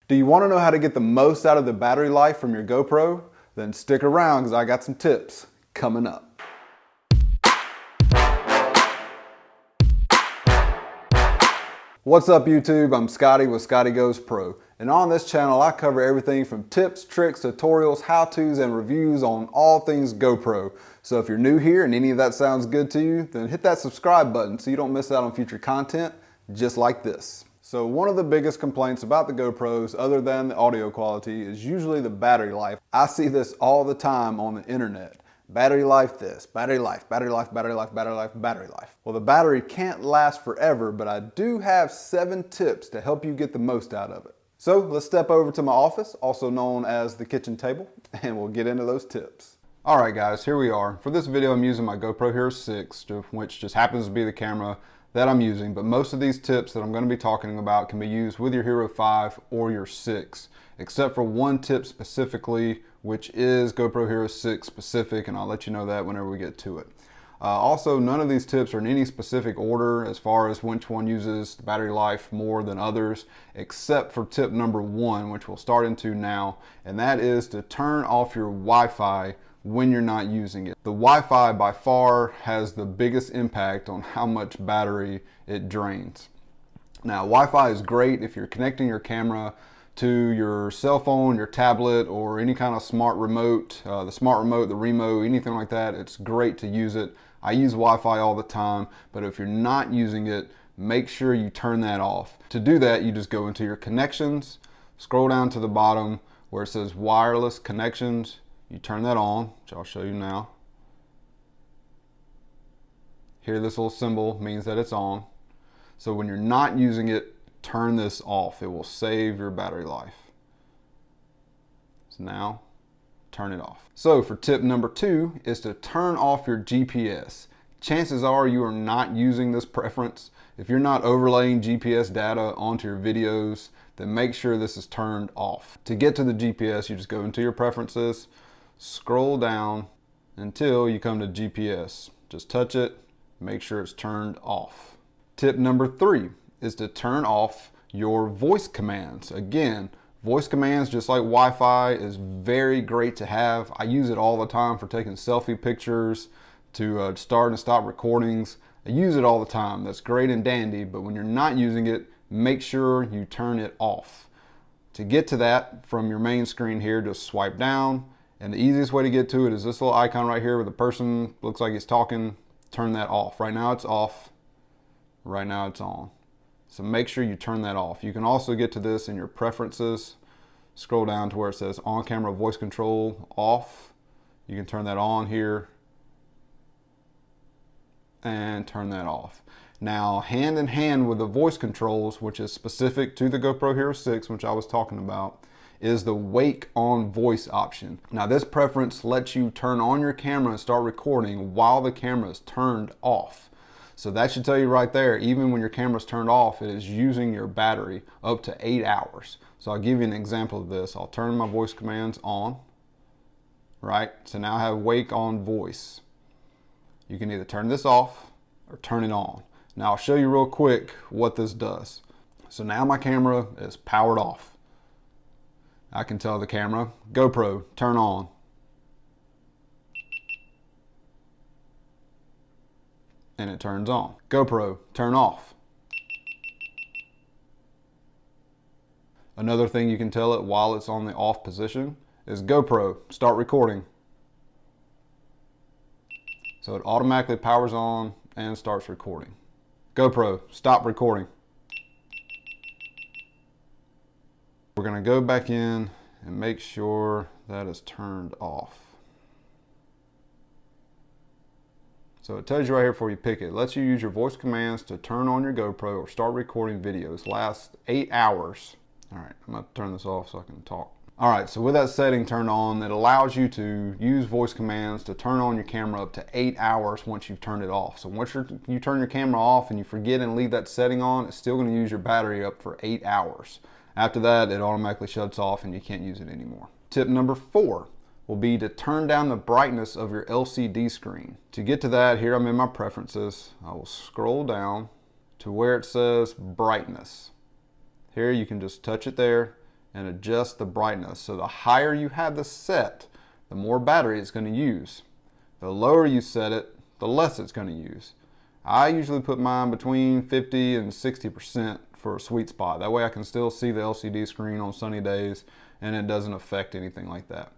Do you want to know how to get the most out of the battery life from your GoPro? Then stick around because I got some tips coming up. What's up YouTube? I'm Scotty with Scotty Goes Pro, and on this channel I cover everything from tips, tricks, tutorials, how-tos, and reviews on all things GoPro. So if you're new here and any of that sounds good to you, then hit that subscribe button so you don't miss out on future content just like this. So one of the biggest complaints about the GoPros, other than the audio quality, is usually the battery life. I see this all the time on the internet. Battery life this, battery life, battery life, battery life, battery life, battery life. Well, the battery can't last forever, but I do have 7 tips to help you get the most out of it. So let's step over to my office, also known as the kitchen table, and we'll get into those tips. All right guys, here we are. For this video I'm using my GoPro Hero 6, which just happens to be the camera that I'm using, but most of these tips that I'm going to be talking about can be used with your Hero 5 or your 6, except for one tip specifically, which is GoPro Hero 6 specific, and I'll let you know that whenever we get to it. Also, none of these tips are in any specific order as far as which one uses the battery life more than others, except for tip number 1, which we'll start into now, and that is to turn off your Wi-Fi when you're not using it. The Wi-Fi by far has the biggest impact on how much battery it drains. Now, Wi-Fi is great if you're connecting your camera to your cell phone, your tablet, or any kind of smart remote, the smart remote, the Remo, anything like that. It's great to use it. I use Wi-Fi all the time, but if you're not using it, make sure you turn that off. To do that, you just go into your connections, scroll down to the bottom where it says wireless connections. You turn that on, which I'll show you now. Here, this little symbol means that it's on. So when you're not using it, turn this off. It will save your battery life. So now, turn it off. So for tip number 2 is to turn off your GPS. Chances are you are not using this preference. If you're not overlaying GPS data onto your videos, then make sure this is turned off. To get to the GPS, you just go into your preferences, scroll down until you come to GPS. Just touch it, make sure it's turned off. Tip number 3 is to turn off your voice commands. Again, voice commands, just like Wi-Fi, is very great to have. I use it all the time for taking selfie pictures, to start and stop recordings. I use it all the time. That's great and dandy, but when you're not using it, make sure you turn it off. To get to that from your main screen here, just swipe down. And the easiest way to get to it is this little icon right here where the person looks like he's talking. Turn that off. Right now it's off. Right now it's on. So make sure you turn that off. You can also get to this in your preferences. Scroll down to where it says on camera voice control off. You can turn that on here and turn that off. Now, hand in hand with the voice controls, which is specific to the GoPro Hero 6, which I was talking about, is the wake on voice option. Now this preference lets you turn on your camera and start recording while the camera is turned off. So that should tell you right there, even when your camera's turned off, it is using your battery up to 8 hours. So I'll give you an example of this. I'll turn my voice commands on, right? So now I have wake on voice. You can either turn this off or turn it on. Now I'll show you real quick what this does. So now my camera is powered off. I can tell the camera, GoPro, turn on. And it turns on. GoPro, turn off. Another thing you can tell it while it's on the off position is GoPro, start recording. So it automatically powers on and starts recording. GoPro, stop recording. We're going to go back in and make sure that is turned off. So it tells you right here before you pick it. It lets you use your voice commands to turn on your GoPro or start recording videos. Last 8 hours. All right, I'm going to turn this off so I can talk. All right, so with that setting turned on, it allows you to use voice commands to turn on your camera up to 8 hours once you've turned it off. So once you turn your camera off and you forget and leave that setting on, it's still going to use your battery up for 8 hours. After that, it automatically shuts off and you can't use it anymore. Tip number 4 will be to turn down the brightness of your LCD screen. To get to that, here I'm in my preferences. I will scroll down to where it says brightness. Here you can just touch it there and adjust the brightness. So the higher you have this set, the more battery it's going to use. The lower you set it, the less it's going to use. I usually put mine between 50 and 60% for a sweet spot. That way I can still see the LCD screen on sunny days and it doesn't affect anything like that.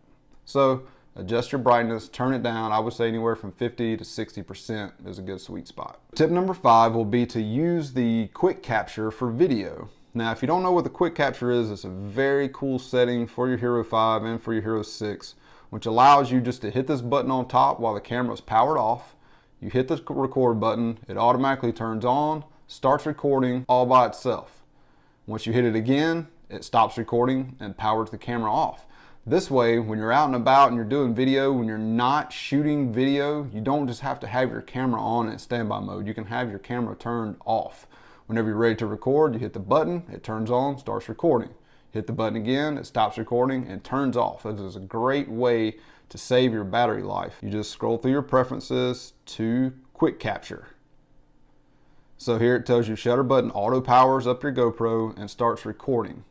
So adjust your brightness, turn it down. I would say anywhere from 50 to 60% is a good sweet spot. Tip number 5 will be to use the quick capture for video. Now, if you don't know what the quick capture is, it's a very cool setting for your Hero 5 and for your Hero 6, which allows you just to hit this button on top while the camera is powered off. You hit the record button, it automatically turns on, starts recording all by itself. Once you hit it again, it stops recording and powers the camera off. This way, when you're out and about and you're doing video, when you're not shooting video, you don't just have to have your camera on in standby mode. You can have your camera turned off. Whenever you're ready to record, you hit the button, it turns on, starts recording. Hit the button again, it stops recording and turns off. This is a great way to save your battery life. You just scroll through your preferences to quick capture. So here it tells you shutter button auto powers up your GoPro and starts recording.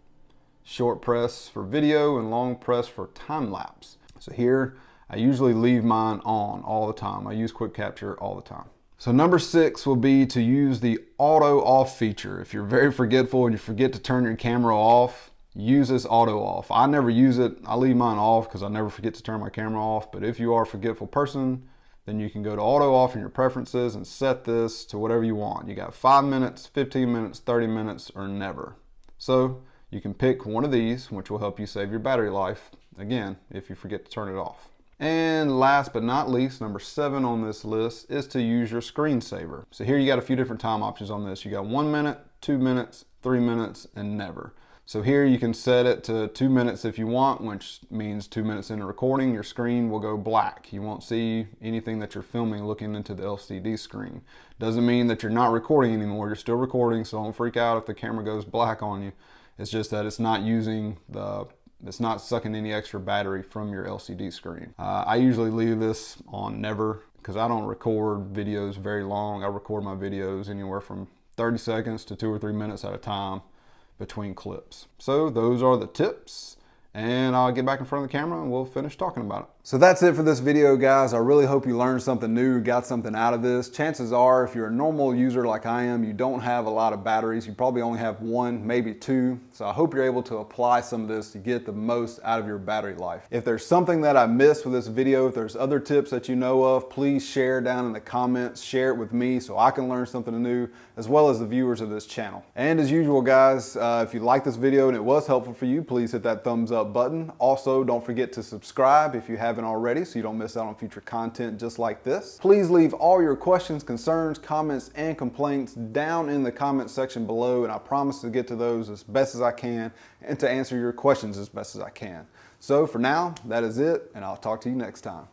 Short press for video and long press for time lapse. So here I usually leave mine on all the time. I use quick capture all the time. So number 6 will be to use the auto off feature. If you're very forgetful and you forget to turn your camera off, use this auto off. I never use it. I leave mine off because I never forget to turn my camera off. But if you are a forgetful person, then you can go to auto off in your preferences and set this to whatever you want. You got 5 minutes, 15 minutes, 30 minutes, or never. So you can pick one of these, which will help you save your battery life, again, if you forget to turn it off. And last but not least, number 7 on this list is to use your screensaver. So here you got a few different time options on this. You got 1 minute, 2 minutes, 3 minutes, and never. So here you can set it to 2 minutes if you want, which means 2 minutes into recording, your screen will go black. You won't see anything that you're filming looking into the LCD screen. Doesn't mean that you're not recording anymore. You're still recording, so don't freak out if the camera goes black on you. It's just that it's not it's not sucking any extra battery from your LCD screen. I usually leave this on never because I don't record videos very long. I record my videos anywhere from 30 seconds to 2 or 3 minutes at a time between clips. So those are the tips, and I'll get back in front of the camera and we'll finish talking about it. So that's it for this video, guys. I really hope you learned something new, got something out of this. Chances are, if you're a normal user like I am, you don't have a lot of batteries. You probably only have 1, maybe 2. So I hope you're able to apply some of this to get the most out of your battery life. If there's something that I missed with this video, if there's other tips that you know of, please share down in the comments. Share it with me so I can learn something new, as well as the viewers of this channel. And as usual, guys, if you liked this video and it was helpful for you, please hit that thumbs up button. Also, don't forget to subscribe if you haven't already, so you don't miss out on future content just like this. Please leave all your questions, concerns, comments, and complaints down in the comment section below, and I promise to get to those as best as I can and to answer your questions as best as I can. So for now, that is it, and I'll talk to you next time.